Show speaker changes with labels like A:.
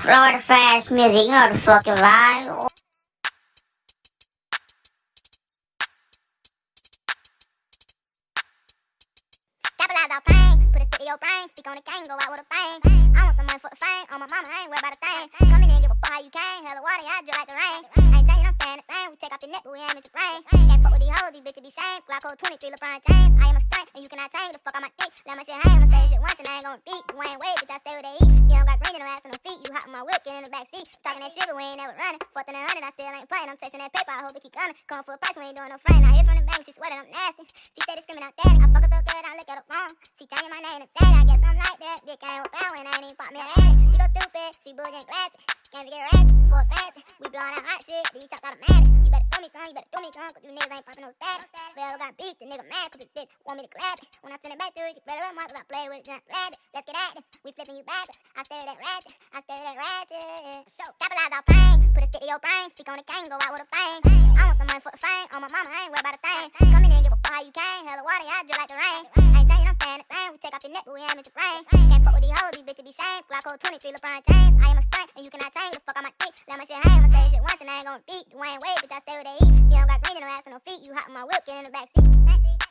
A: Florida fast music, you know the fucking vibe.
B: Capitalize off pain, put a stick to your brain, speak on the cane, go out with a bang. I want the money for the fame, on my mama, I ain't worried about a thing. Come in and give a fuck how you came, hella water, yeah, I just like the rain. I ain't telling you I'm staying the same, we take off your neck, but we aim at your brain. Can't fuck with these hoes, these bitches be shame. Glock hold 23, LeBron James. I am a stunt, and you cannot tame the fuck on my dick. Let my shit hang, I'ma say shit once and I ain't gon' repeat. You ain't wait, bitch, I stay where they eat. You don't got green in no ass on no feet, you hop in my whip, get in the backseat. Talking that shit, but we ain't never running. Fourth and 100, I still ain't playing. I'm chasing that paper, I hope it keep coming. Going for a price, we ain't doing no frame. I hear from the bank, she swear that I'm nasty. She steady screaming out daddy. I fuck her so good, I look at her phone. She changing my name to Sadie. I guess I'm like that. Dick ain't with power and I ain't even pop me a addict. She go stupid, she bullshit classy. Can't forget ratchet, for a fast. We blowing that hot shit, these talk automatic. You better do me son, you better do me son, cause you niggas ain't popping no static. Forever got beat, the nigga mad cause his bitch want me to grab it. When I send it back to you, you better run cause I play with it, just grab it. Let's get at it, we flipping you back. I stare at that ratchet, I stare at that ratchet. So capitalize off pain, put a stick to your brain, speak on the cane, go out with a bang. I want the money for the fame, on my mama, I ain't worried about a thing. Come in and give a fuck how you came, hella water, yeah, I just like the rain. I ain't telling you I'm staying the same, we take off your neck, but we aim at your brain. Can't fuck with these hoes, these bitches be shame. Glock hold 23, LeBron James. I am a stunt, and you cannot tame the fuck on my dick. Let my shit hang, I'ma say shit once and I ain't gon' repeat. You ain't wait, bitch, I stay where they eat. You don't got green in no ass on no feet, you hop in my whip, get in the backseat.